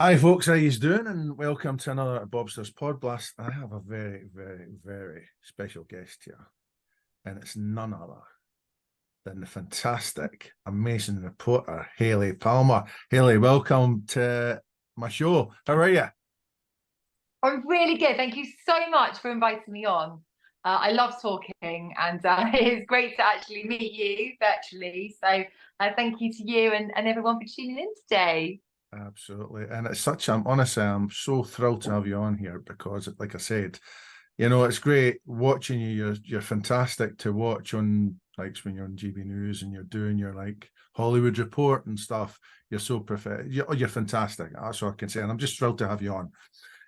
Hi, folks. How you doing? And welcome to another Bobster's Podblast. I have a very, very, very special guest here, and it's none other than the fantastic, amazing reporter, Hayley Palmer. Hayley, welcome to my show. How are you? I'm really good. Thank you so much for inviting me on. I love talking, and it's great to actually meet you virtually. So, thank you to you and everyone for tuning in today. Absolutely. And it's honestly, I'm so thrilled to have you on here because, like I said, it's great watching you. You're fantastic to watch on, like, when you're on GB News and you're doing your like Hollywood report and stuff. You're so perfect. You're fantastic. That's all I can say. And I'm just thrilled to have you on,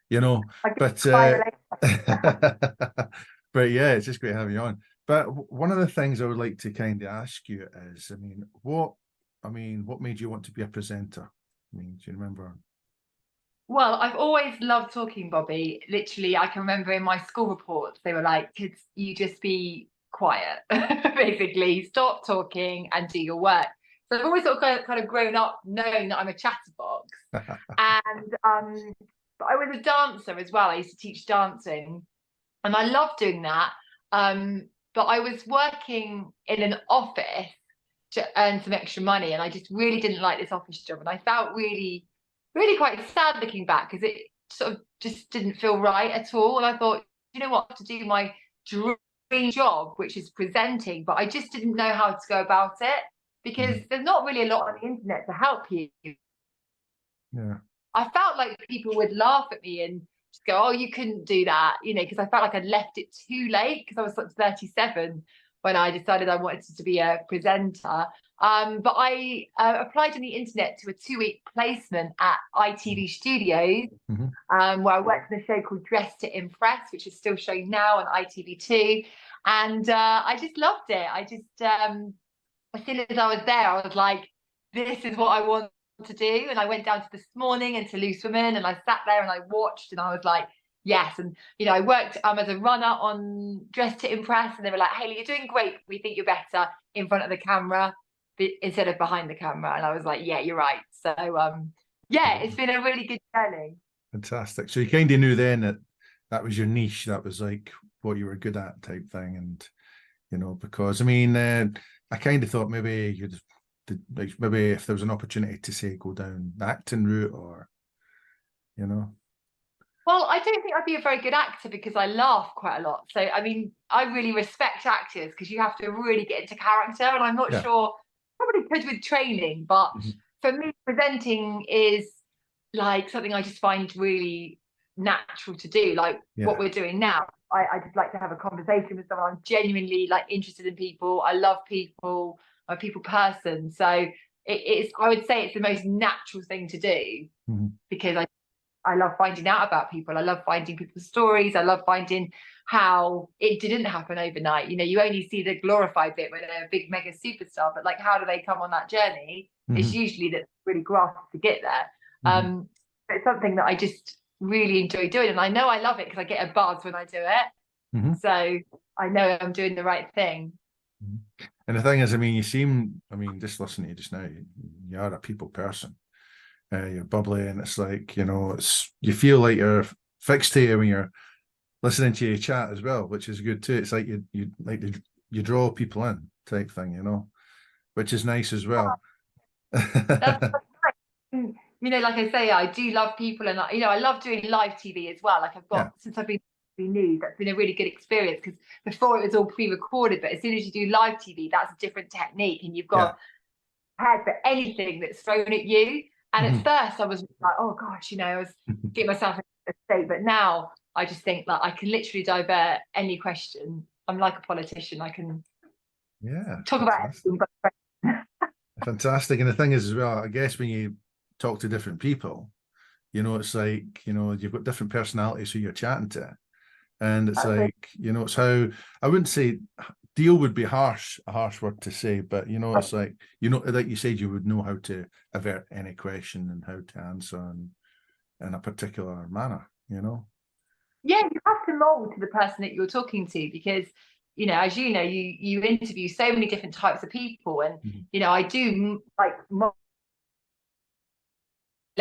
you know, I can but relate. but yeah, it's just great having you on. But one of the things I would like to kind of ask you is, what made you want to be a presenter? Do you remember? Well, I've always loved talking, Bobby. Literally, I can remember in my school reports, they were like, kids, you just be quiet, basically, stop talking and do your work. So I've always sort of kind of grown up knowing that I'm a chatterbox. And but I was a dancer as well. I used to teach dancing and I loved doing that. But I was working in an office to earn some extra money, and I just really didn't like this office job, and I felt really, really quite sad looking back because it sort of just didn't feel right at all. And I thought, you know what, to do my dream job, which is presenting, but I just didn't know how to go about it because Mhm. there's not really a lot on the internet to help you. Yeah. I felt like people would laugh at me and just go, "Oh, you couldn't do that," because I felt like I'd left it too late because I was like 37 when I decided I wanted to be a presenter. But I applied on the internet to a 2-week placement at ITV Studios, Mhm. where I worked in a show called Dress to Impress, which is still showing now on ITV2. And I just loved it. As soon as I was there, I was like, this is what I want to do. And I went down to This Morning and to Loose Women, and I sat there and I watched, and I was like, yes. And I worked as a runner on Dress to Impress, and they were like, Hayley, you're doing great. We think you're better in front of the camera instead of behind the camera. And I was like, yeah, you're right. So yeah, it's been a really good journey. Fantastic. So you kind of knew then that that was your niche, that was like what you were good at type thing. And, because I kind of thought maybe like maybe if there was an opportunity to say go down the acting route or, you know, Well, I don't think I'd be a very good actor because I laugh quite a lot. So, I mean, I really respect actors because you have to really get into character. And I'm not yeah. sure, probably could with training, but Mhm. for me, presenting is like something I just find really natural to do, like what Yeah. we're doing now. I just like to have a conversation with someone. I'm genuinely like interested in people. I love people. I'm a people person. So it's, I would say it's the most natural thing to do Mhm. because I love finding out about people. I love finding people's stories. I love finding how it didn't happen overnight. You only see the glorified bit when they're a big mega superstar, but like, how do they come on that journey? It's Mhm. usually that really graft to get there. Mhm. It's something that I just really enjoy doing, and I know I love it because I get a buzz when I do it. Mhm. So I know I'm doing the right thing. Mhm. And the thing is, just listening to you just now, you are a people person. You're bubbly, and it's like, it's you feel like you're fixed here when you're listening to you chat as well, which is good too. It's like you draw people in type thing, which is nice as well. That's like I say, I do love people, and I love doing live TV as well. Like I've Yeah. got since I've been news, that's been a really good experience because before it was all pre-recorded, but as soon as you do live TV, that's a different technique, and you've Yeah. got prepared for anything that's thrown at you. And at Mhm. first, I was like, oh gosh, I was getting myself in a state, but now I just think that I can literally divert any question. I'm like a politician. I can Yeah, talk about fantastic. anything but Fantastic. And the thing is as well, I guess when you talk to different people, it's like, you've got different personalities who you're chatting to. And it's that's like, it's how I wouldn't say deal would be a harsh word to say, but it's like, like you said, you would know how to avert any question and how to answer in a particular manner. yeah, you have to mold to the person that you're talking to because, as you know, you interview so many different types of people, and Mhm. I do like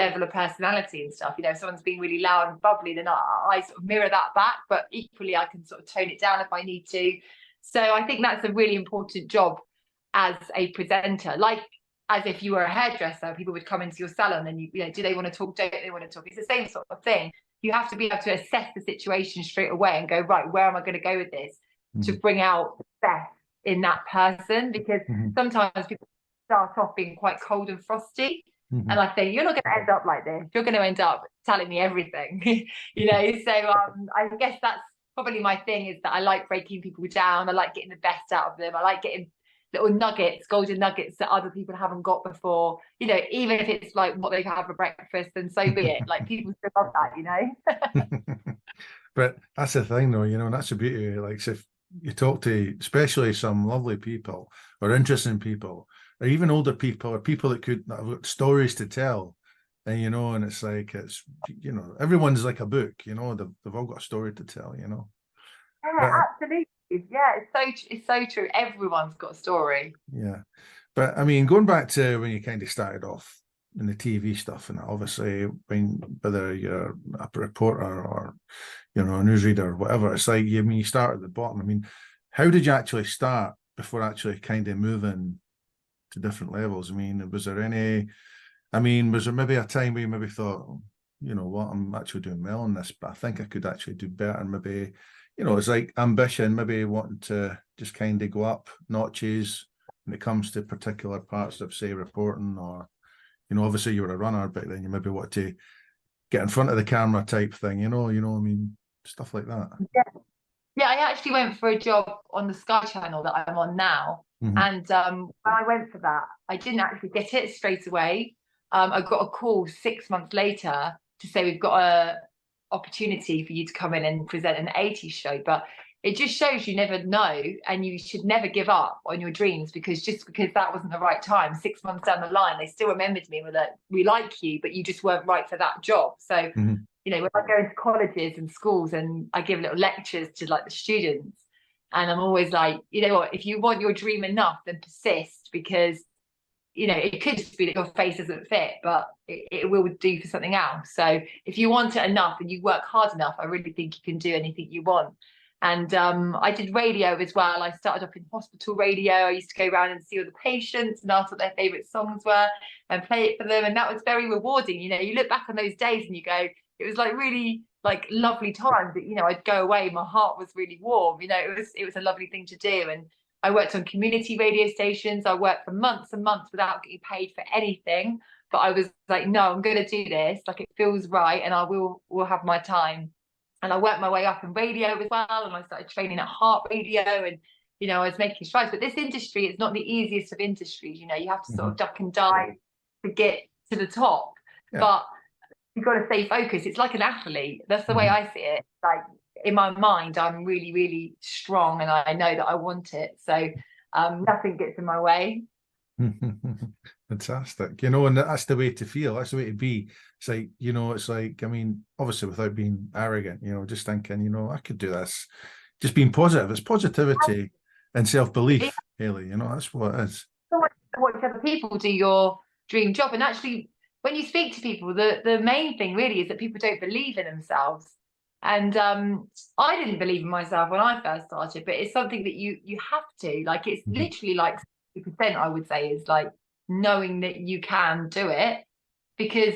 level of personality and stuff. You know, if someone's being really loud and bubbly, then I sort of mirror that back, but equally I can sort of tone it down if I need to. So I think that's a really important job as a presenter. Like, as if you were a hairdresser, people would come into your salon and you know, do they want to talk? Don't they want to talk? It's the same sort of thing. You have to be able to assess the situation straight away and go, right, where am I going to go with this to bring out the best in that person? Because sometimes people start off being quite cold and frosty. And I think you're not going to end up like this. You're going to end up telling me everything, you know. So I guess that's probably my thing, is that I like breaking people down. I like getting the best out of them. I like getting little nuggets, golden nuggets that other people haven't got before. You know, even if it's like what they've had for breakfast, then so be it. Like, people still love that, you know. But that's the thing, though, you know, and that's the beauty. Like, so if you talk to especially some lovely people or interesting people, or even older people, or people that have got stories to tell, and you know, and it's like, it's, you know, everyone's like a book, you know, they've all got a story to tell, you know. Yeah, absolutely. Yeah, it's so true. Everyone's got a story. Yeah, but I mean, going back to when you kind of started off in the TV stuff, and obviously, when whether you're a reporter or, you know, a newsreader or whatever, it's like, you start at the bottom. I mean, how did you actually start before actually kind of moving to different levels? I mean, was there maybe a time where you maybe thought, oh, you know what, I'm actually doing well in this, but I think I could actually do better, and maybe, you know, it's like ambition, maybe wanting to just kind of go up notches when it comes to particular parts of, say, reporting, or, you know, obviously you were a runner, but then you maybe want to get in front of the camera type thing, you know, I mean, stuff like that. Yeah, I actually went for a job on the Sky Channel that I'm on now. And when I went for that, I didn't actually get it straight away. I got a call 6 months later to say, we've got a opportunity for you to come in and present an 80s show. But it just shows you never know, and you should never give up on your dreams, because just because that wasn't the right time, 6 months down the line, they still remembered me with that, we like you, but you just weren't right for that job. So you know, when I go into colleges and schools and I give little lectures to like the students, and I'm always like, you know what, if you want your dream enough, then persist, because, you know, it could just be that your face doesn't fit, but it will do for something else. So if you want it enough and you work hard enough, I really think you can do anything you want. And I did radio as well. I started off in hospital radio. I used to go around and see all the patients and ask what their favourite songs were and play it for them. And that was very rewarding. You know, you look back on those days and you go, it was like really like lovely times that, you know, I'd go away, my heart was really warm. You know, it was a lovely thing to do. And I worked on community radio stations. I worked for months and months without getting paid for anything. But I was like, no, I'm going to do this. Like, it feels right, and I will have my time. And I worked my way up in radio as well. And I started training at Heart Radio, and, you know, I was making strides. But this industry is not the easiest of industries. You know, you have to sort of duck and dive to get to the top. Yeah. But you've got to stay focused. It's like an athlete. That's the way I see it. Like, in my mind, I'm really, really strong, and I know that I want it. So nothing gets in my way. Fantastic. You know, and that's the way to feel. That's the way to be. It's like, you know, it's like, I mean, obviously without being arrogant, you know, just thinking, you know, I could do this. Just being positive. It's positivity and self-belief, Hayley. You know, that's what it is. Watch other people do your dream job. And actually, when you speak to people, the main thing really is that people don't believe in themselves. And I didn't believe in myself when I first started, but it's something that you have to. Like, it's literally like 60%, I would say, is like knowing that you can do it, because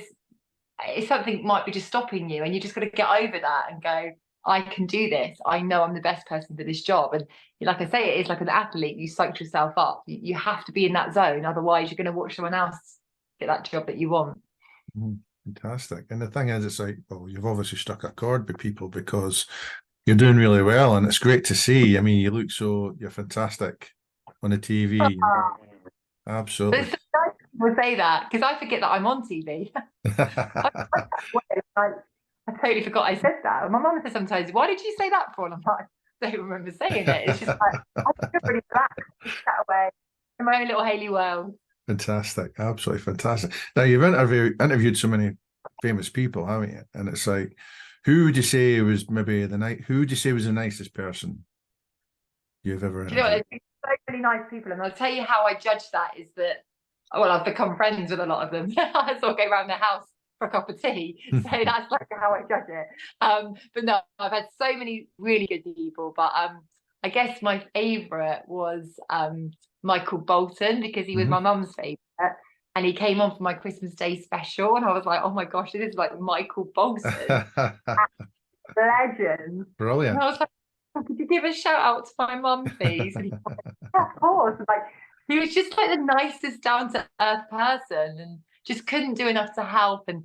it's something might be just stopping you, and you just got to get over that and go, I can do this. I know I'm the best person for this job. And like I say, it is like an athlete. You psych yourself up. You have to be in that zone. Otherwise, you're going to watch someone else get that job that you want. Fantastic. And the thing is, it's like, well, you've obviously struck a chord with people because you're doing really well, and it's great to see. I mean, you're fantastic on the TV. Absolutely. People say that because I forget that I'm on TV. I totally forgot I said that. My mum says sometimes, "Why did you say that for?" And I'm like, I don't remember saying it. It's just like, I feel really relaxed, just sat away in my own little Hayley world. Fantastic, absolutely fantastic. Now, you've interviewed so many famous people, haven't you? And it's like, who would you say was maybe who would you say was the nicest person you've ever interviewed? You know, there's so many nice people, and I'll tell you how I judge that is that, well, I've become friends with a lot of them. I sort of go around the house for a cup of tea. So that's like how I judge it. But no, I've had so many really good people. But I guess my favourite was Michael Bolton, because he was my mum's favourite. And he came on for my Christmas Day special, and I was like, oh my gosh, this is like Michael Bolton. Legend. Brilliant. And I was like, oh, could you give a shout out to my mum, please? And he was like, yeah, of course. Like, he was just like the nicest, down to earth person, and just couldn't do enough to help. And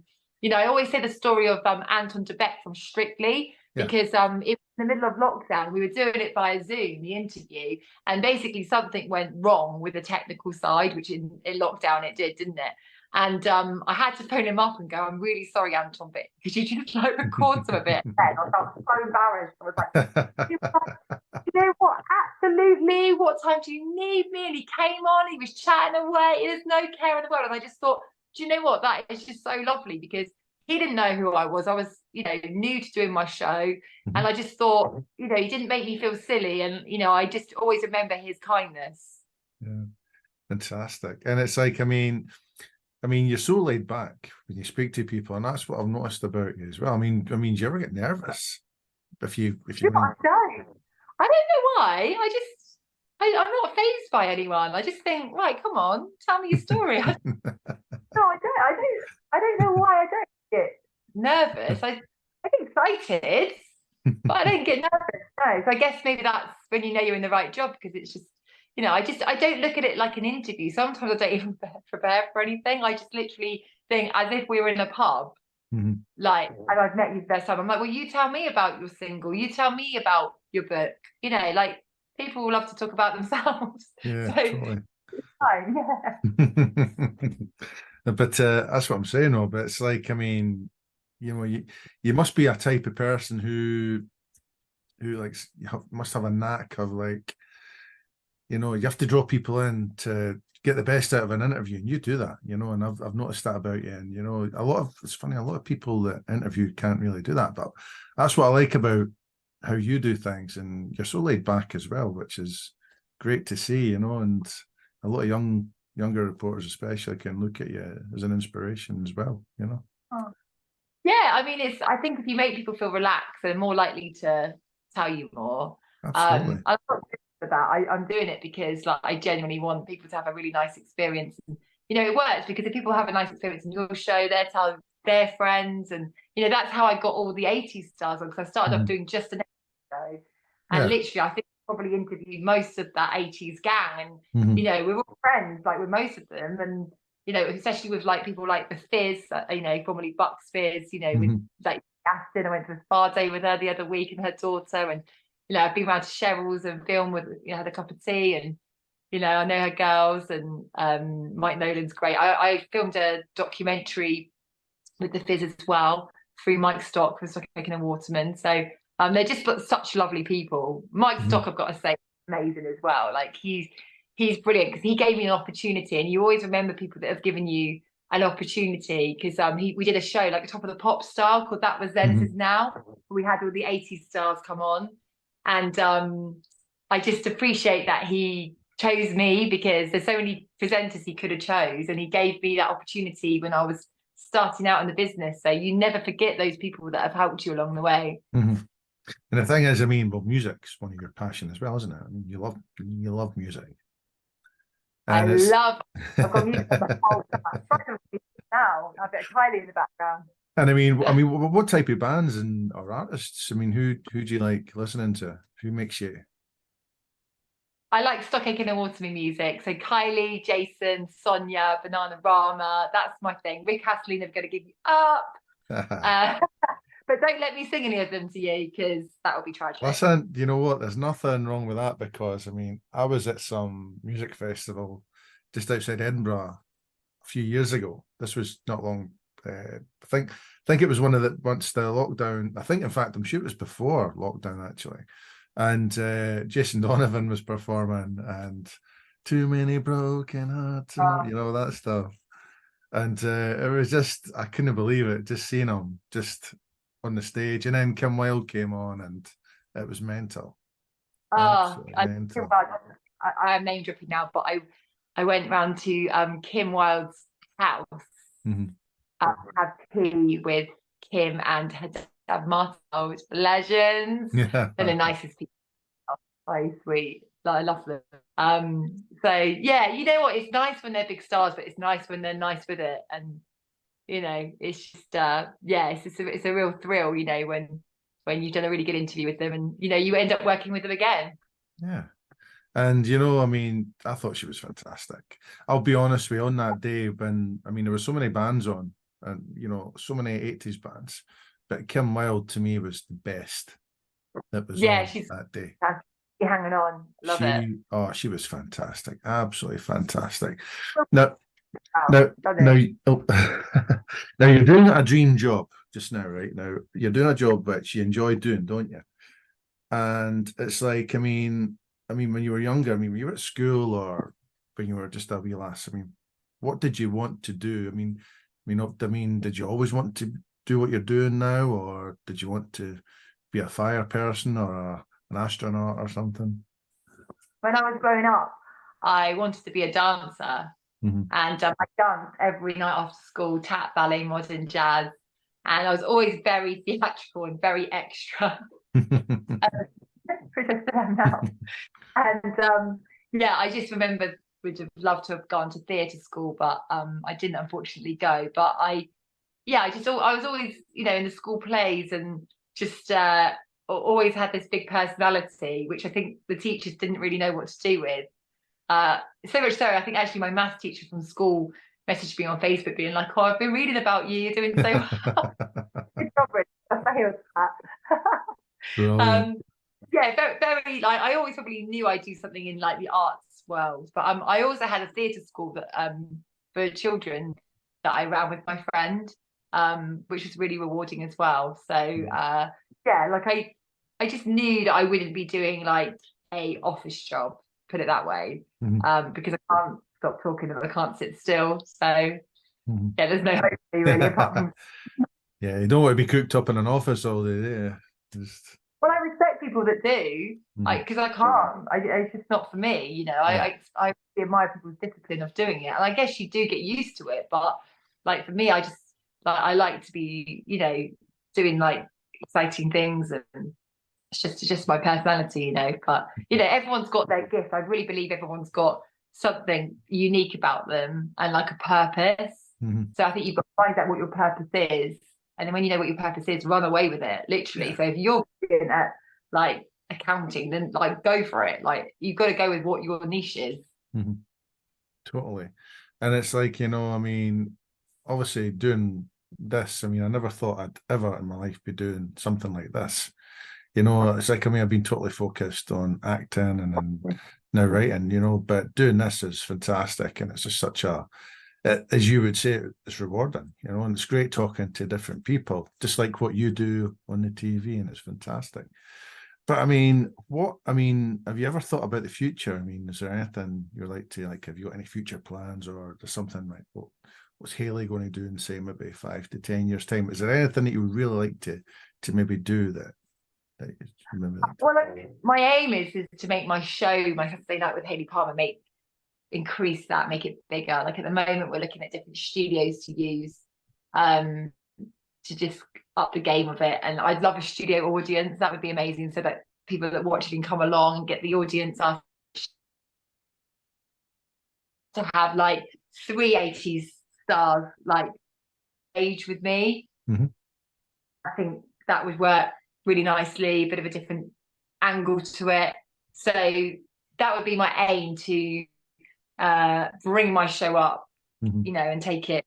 I always say the story of Anton de Beck from Strictly, because in the middle of lockdown, we were doing it via Zoom, the interview, and basically something went wrong with the technical side, which in lockdown it did, didn't it? And I had to phone him up and go, I'm really sorry, Anton, but could you just like record some of it? And I felt so embarrassed. I was like, you know what? Absolutely. What time do you need me? And he came on, he was chatting away. There's no care in the world. And I just thought, do you know what? That is just so lovely, because he didn't know who I was. I was, new to doing my show. And I just thought, he didn't make me feel silly. And, I just always remember his kindness. Yeah, fantastic. And it's like, I mean, you're so laid back when you speak to people, and that's what I've noticed about you as well. I mean, do you ever get nervous if you? I don't know why. I'm not fazed by anyone. I just think, right, come on, tell me your story. No, I don't know why I don't get nervous. I get excited, but I don't get nervous. No, so I guess maybe that's when you're in the right job, because it's just, I don't look at it like an interview. Sometimes I don't even prepare for anything. I just literally think as if we were in a pub. Like, and I've met you the first time. I'm like, well, you tell me about your single. You tell me about your book. Like, people love to talk about themselves. Yeah, so, totally. It's fine, yeah. But that's what I'm saying, though. But it's like, I mean, you must be a type of person who like must have a knack of, like, you have to draw people in to get the best out of an interview, and you do that, and I've noticed that about you. And it's funny, a lot of people that interview can't really do that, but that's what I like about how you do things, and you're so laid back as well, which is great to see, and a lot of younger reporters especially can look at you as an inspiration as well. Oh. Yeah, I mean, I think if you make people feel relaxed, they're more likely to tell you more. Absolutely. I'm not for that. I'm doing it because, like, I genuinely want people to have a really nice experience. And, it works, because if people have a nice experience in your show, they're telling their friends. And, that's how I got all the 80s stars on, because I started off doing just an 80s show. And literally, I think I probably interviewed most of that 80s gang. And, we're all friends, like, with most of them. And, especially with, like, people like the Fizz, formerly Bucks Fizz, with, like, Aston. I went to a spa day with her the other week, and her daughter. And, I've been around to Cheryl's and filmed with, had a cup of tea, and, I know her girls. And Mike Nolan's great. I filmed a documentary with the Fizz as well, through Mike Stock, who's Stock and Waterman. So they're just such lovely people. Mike Stock, I've got to say, amazing as well. Like, he's brilliant, because he gave me an opportunity, and you always remember people that have given you an opportunity, because we did a show like Top of the Pop style called That Was Then, This Is Now. We had all the 80s stars come on, and I just appreciate that he chose me, because there's so many presenters he could have chose, and he gave me that opportunity when I was starting out in the business. So you never forget those people that have helped you along the way. And the thing is, I mean, well, music's one of your passions as well, isn't it? I mean, you love music. And I've got music on the whole now. I've got Hayley in the background. And I mean, what type of bands or artists? I mean, who do you like listening to? Who makes you? I like Stock and Waterman music. So Kylie, Jason, Sonia, Banana Rama. That's my thing. Rick Astley, Never Gonna Give You Up. But don't let me sing any of them to you, because that would be tragic. Listen, you know what? There's nothing wrong with that, because I mean, I was at some music festival just outside Edinburgh a few years ago. This was not long. I think it was once the lockdown. I think, in fact, I'm sure it was before lockdown actually. And Jason Donovan was performing, and Too Many Broken Hearts, that stuff. And it was just, I couldn't believe it, just seeing him just on the stage. And then Kim Wilde came on, and it was mental. Mental. I'm name dropping now, but I went round to Kim Wilde's house, have tea with Kim and her dad Martha, which are legends. Yeah. They're the nicest people. So sweet. I love them. So yeah, you know what? It's nice when they're big stars, but it's nice when they're nice with it. And it's just yeah, it's a real thrill, when you've done a really good interview with them and you end up working with them again. Yeah. And I mean, I thought she was fantastic. I'll be honest with you, on that day when there were so many bands on, and so many 80s bands, but Kim Wilde to me was the best that was Yeah, on she's that day. hanging on. Love it. She was fantastic, absolutely fantastic. Wow, Now, now, now, oh, now you're doing a dream job just now, right? Now you're doing a job which you enjoy doing, don't you? And it's like, when you were younger, when you were at school or when you were just a wee lass, what did you want to do? Did you always want to do what you're doing now, or did you want to be a fire person or an astronaut or something? When I was growing up, I wanted to be a dancer, Mm-hmm. and I danced every night after school, tap, ballet, modern jazz, and I was always very theatrical and very extra. Which I still am now. And yeah, I just remember would have loved to have gone to theatre school, but I didn't unfortunately go. But I was always in the school plays and just always had this big personality, which I think the teachers didn't really know what to do with. So much so, I think actually my maths teacher from school messaged me on Facebook being like, "Oh, I've been reading about you. You're doing so well." I failed that. Yeah, very like I always probably knew I'd do something in like the arts world, but I also had a theatre school that for children that I ran with my friend, which was really rewarding as well. So yeah, like I just knew that I wouldn't be doing like a office job, put it that way, because I can't stop talking and I can't sit still. So yeah, there's no hope really apart from yeah, you don't want to be cooped up in an office all day, there. Well, I respect people that do, like, because I can't. It's just not for me, I admire people's discipline of doing it, and I guess you do get used to it. But like for me, I just I like to be, doing like exciting things, and it's just my personality, But everyone's got their gift. I really believe everyone's got something unique about them and like a purpose. So I think you've got to find out what your purpose is. And then when you know what your purpose is, run away with it, literally. Yeah. So if you're good at like accounting, then like go for it. Like you've got to go with what your niche is. Totally. And it's like, obviously doing this, I never thought I'd ever in my life be doing something like this. It's like, I've been totally focused on acting and now writing, but doing this is fantastic. And it's just such as you would say, it's rewarding, and it's great talking to different people, just like what you do on the TV, and it's fantastic. But have you ever thought about the future? Is there anything you're have you got any future plans, or there's something like what's Hayley going to do in, say, maybe 5 to 10 years time? Is there anything that you would really like to maybe do that well, my aim is to make my show, my Saturday Night with Hayley Palmer, increase that, make it bigger. Like at the moment, we're looking at different studios to use to just up the game of it. And I'd love a studio audience. That would be amazing, so that people that watch it can come along and get the audience to have like 3 80s stars like age with me. I think that would work really nicely, a bit of a different angle to it. So that would be my aim, to bring my show up, and take it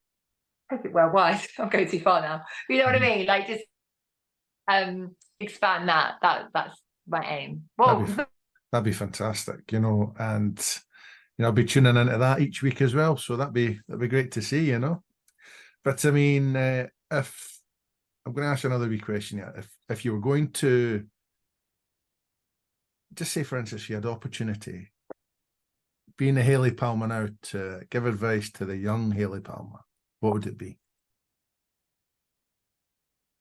worldwide. I'm going too far now. You know what I mean? Like just expand that. That's my aim. Well, that'd be fantastic, and I'll be tuning into that each week as well. So that'd be great to see, But if I'm going to ask you another wee question, if you were going to just say, for instance, you had the opportunity, being a Hayley Palmer now, to give advice to the young Hayley Palmer, what would it be?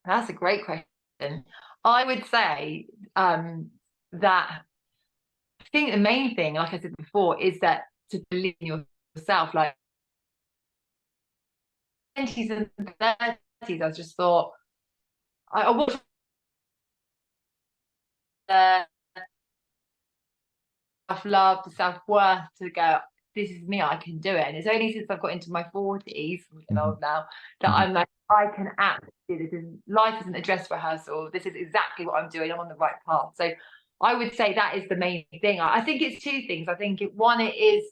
That's a great question. I would say that I think the main thing, like I said before, is that to believe in yourself. Like 20s and 30s, I just thought I was self-love, the self-worth to go, this is me, I can do it. And it's only since I've got into my 40s, I'm getting old now, that I'm like, I can actually do this. Life isn't a dress rehearsal. This is exactly what I'm doing. I'm on the right path. So I would say that is the main thing. I think it's two things. I think one, it is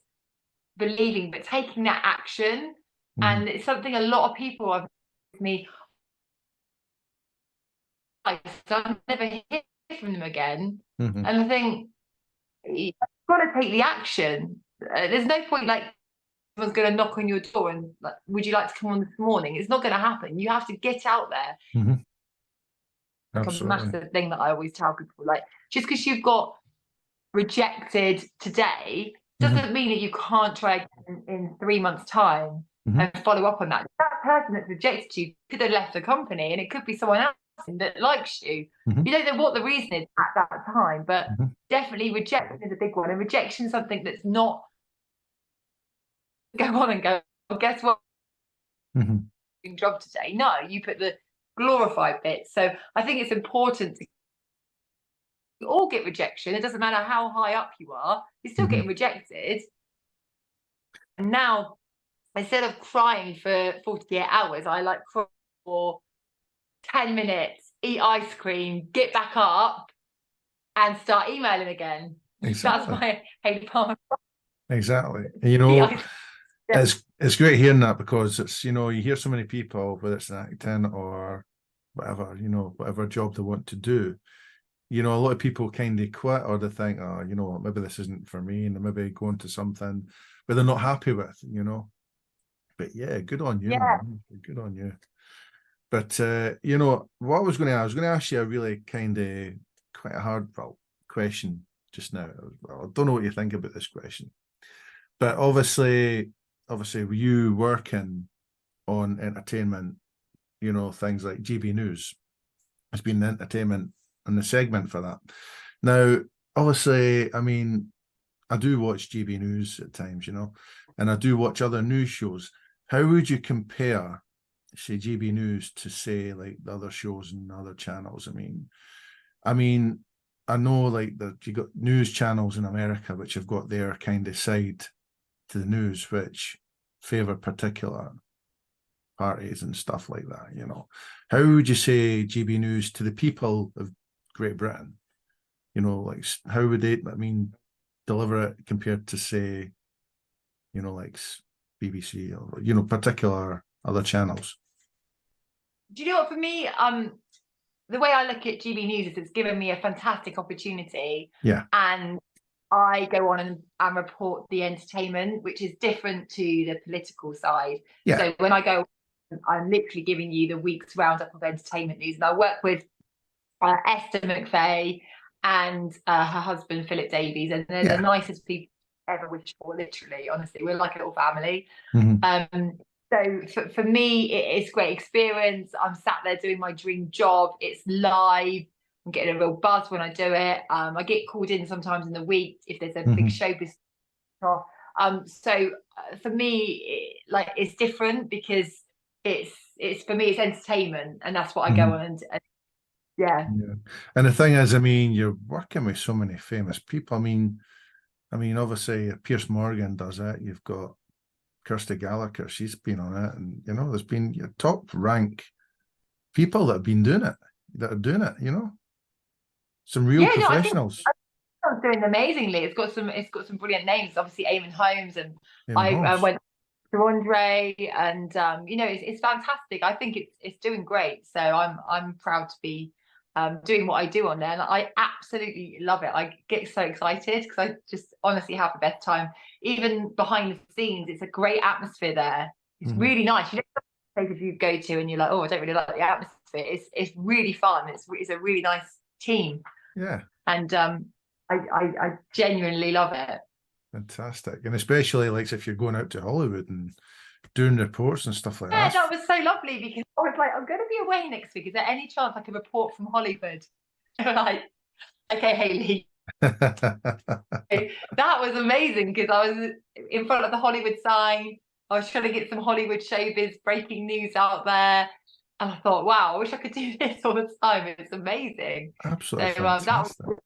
believing, but taking that action. And it's something a lot of people have with me. So I've never hear from them again. And I think you've got to take the action. There's no point like someone's going to knock on your door and like, would you like to come on this morning? It's not going to happen. You have to get out there. Like a massive thing that I always tell people, like, just because you've got rejected today doesn't mean that you can't try again in 3 months' time and follow up on that. That person that's rejected you could have left the company, and it could be someone else that likes you. You don't know what the reason is at that time, but definitely rejection is a big one. And rejection is something that's not go on and go, well, guess what? Job today. No, you put the glorified bit. So I think it's important to all get rejection. It doesn't matter how high up you are, you're still getting rejected. And now, instead of crying for 48 hours, I like cry for 10 minutes, eat ice cream, get back up, and start emailing again. Exactly. That's my Hayley Palmer. Exactly. You know, it's great hearing that, because it's, you know, you hear so many people, whether it's acting or whatever, you know, whatever job they want to do, you know, a lot of people kind of quit, or they think, oh, you know, maybe this isn't for me, and they maybe go into something but they're not happy with, you know. But yeah, good on you, man. Good on you. But you know, what I was going to ask you a really kind of quite a hard question just now. Well, I don't know what you think about this question, but obviously with you working on entertainment, you know, things like GB News has been entertainment and the segment for that. Now, obviously, I mean, I do watch GB News at times, you know, and I do watch other news shows. How would you compare, say, GB News to, say, like the other shows and other channels? I mean, I know like that you got news channels in America which have got their kind of side to the news which favor particular parties and stuff like that, you know. How would you say GB News to the people of Great Britain? You know, like how would they, I mean, deliver it compared to, say, you know, like BBC or, you know, particular other channels? Do you know what, for me, the way I look at GB News is it's given me a fantastic opportunity. Yeah. And I go on and report the entertainment, which is different to the political side. Yeah. So when I go, I'm literally giving you the week's roundup of entertainment news. And I work with Esther McVeigh and her husband, Philip Davies. And they're the nicest people ever wished for, literally, honestly. We're like a little family. So for me, it's great experience. I'm sat there doing my dream job. It's live. I'm getting a real buzz when I do it. I get called in sometimes in the week if there's a big showbiz. So for me, it's different because it's for me, it's entertainment, and that's what I go on and yeah. And the thing is, I mean, you're working with so many famous people. I mean, obviously Piers Morgan does it. You've got Kirsty Gallagher, she's been on it, and you know, there's been your top rank people that have been doing it, you know, some real professionals. I think doing amazingly. It's got some brilliant names. Obviously, Eamon Holmes, and I went to Andre, and you know, it's fantastic. I think it's doing great. So I'm proud to be doing what I do on there, and I absolutely love it. I get so excited because I just honestly have the best time. Even behind the scenes, it's a great atmosphere there. It's really nice. You know, places you go to and you're like, oh, I don't really like the atmosphere. It's really fun. It's a really nice team. Yeah. And I genuinely love it. Fantastic. And especially like if you're going out to Hollywood and doing reports and stuff like that. Yeah, that was so lovely because I was like, I'm going to be away next week. Is there any chance I can report from Hollywood? Like, okay, Hayley. That was amazing because I was in front of the Hollywood sign. I was trying to get some Hollywood showbiz breaking news out there. And I thought, wow, I wish I could do this all the time. It's amazing. Absolutely So that fantastic. was,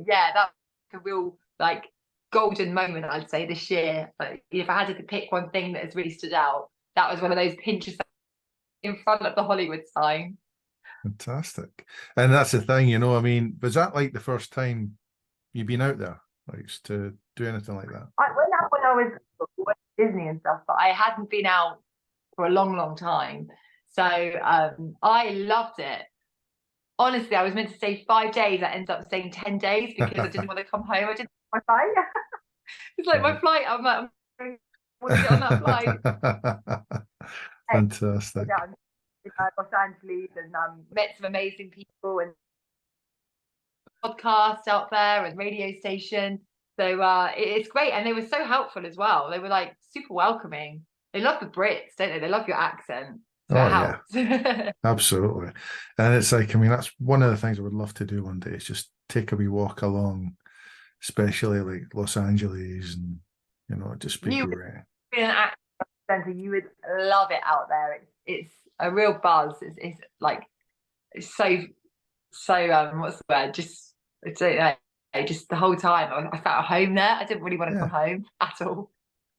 yeah, that was a real like golden moment, I'd say, this year. But if I had to pick one thing that has really stood out, that was one of those pinches in front of the Hollywood sign. Fantastic. And that's the thing, you know, I mean, was that like the first time you've been out there, like to do anything like that? I went out when I was at Disney and stuff, but I hadn't been out for a long, long time. So I loved it. Honestly, I was meant to stay 5 days. I ended up staying 10 days because I didn't want to come home. I didn't my flight. It's like my Right. flight. I'm like, I want to get on that flight. Fantastic. Down to Los Angeles and met some amazing people and podcast out there and radio station. So it's great. And they were so helpful as well. They were like super welcoming. They love the Brits, don't they? They love your accent. So Oh it yeah, helps. absolutely. And it's like, I mean, that's one of the things I would love to do one day is just take a wee walk along, especially like Los Angeles, and you know, it'd just be You great. be an accent center, you would love it out there. It's a real buzz. It's like it's so what's the word? Just I don't know, just the whole time I felt at home there. I didn't really want to Yeah, come home at all.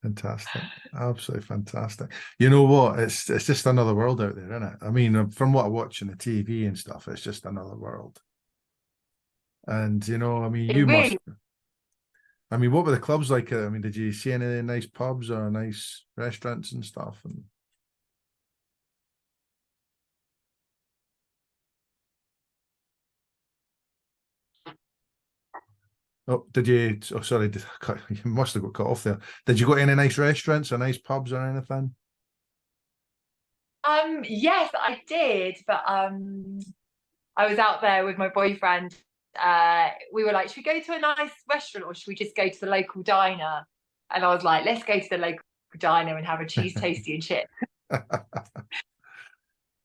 fantastic. Absolutely fantastic. You know what? It's just another world out there, isn't it? I mean, from what I watch on the TV and stuff, it's just another world. And you know, I mean, It you must. really I mean, what were the clubs like? I mean, did you see any nice pubs or nice restaurants and stuff? And oh, did you? Oh, sorry, you must have got cut off there. Did you go to any nice restaurants or nice pubs or anything? yes, I did, but I was out there with my boyfriend. We were like, should we go to a nice restaurant or should we just go to the local diner? And I was like, let's go to the local diner and have a cheese toasty and chips.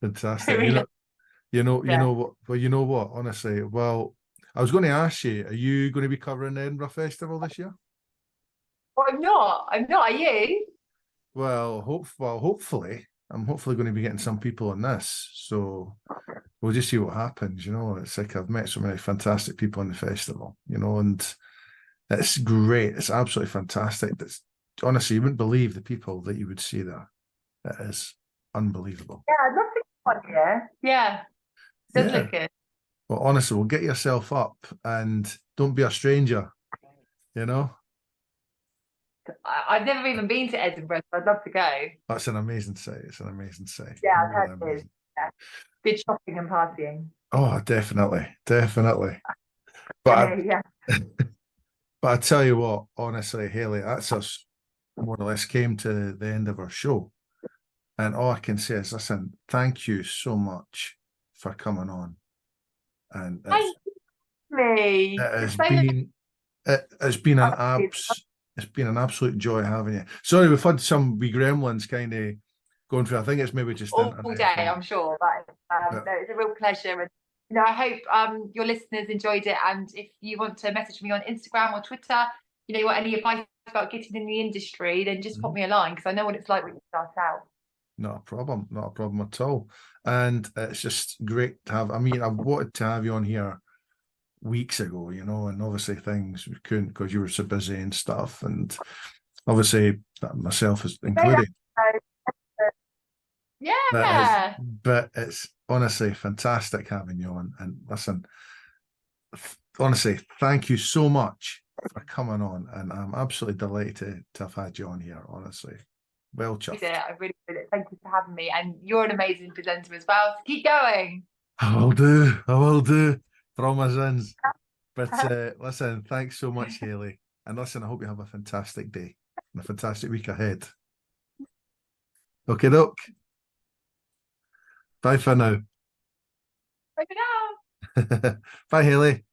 Fantastic. We You yeah. know what? Well, you know what? Honestly, well, I was going to ask you, are you going to be covering the Edinburgh Festival this year? Well, I'm not. I'm not. Are you? Hopefully, I'm hopefully going to be getting some people on this. So we'll just see what happens. You know, it's like I've met so many fantastic people in the festival. You know, and it's great. It's absolutely fantastic. That's honestly, you wouldn't believe the people that you would see there. It is unbelievable. Yeah, I'd love to get one here. Yeah, it does Yeah. look good. Well, honestly, well, get yourself up and don't be a stranger. You know, I've never even been to Edinburgh, so I'd love to go. that's an amazing sight. It's an amazing sight. Yeah, I've Really heard it is. amazing. Yeah. Good shopping and partying. Oh, definitely, definitely. But Yeah. but I tell you what, honestly, Hayley, that's us more or less came to the end of our show. And all I can say is, listen, thank you so much for coming on. And Thank me. it It's has so nice. been it's been it's been an absolute joy having you. Sorry, we've had some wee gremlins kind of going through. I think it's maybe just All internet day, thing. I'm sure. But But no, it's a real pleasure. And I hope your listeners enjoyed it. And if you want to message me on Instagram or Twitter, you want any advice about getting in the industry, then just pop me a line because I know what it's like when you start out. not a problem, not a problem at all. And it's just great to have. I mean, I wanted to have you on here weeks ago, you know, and obviously things we couldn't because you were so busy and stuff. And obviously myself is included. Yeah. But it's honestly fantastic having you on. And listen, honestly, thank you so much for coming on. And I'm absolutely delighted to have had you on here, honestly. Well chuffed. I really did it. Thank you for having me. And you're an amazing presenter as well. So keep going. I will do. I will do. Promises. But listen, thanks so much, Hayley. And listen, I hope you have a fantastic day and a fantastic week ahead. Okay, doke. Bye for now. Bye for now. Bye, Hayley.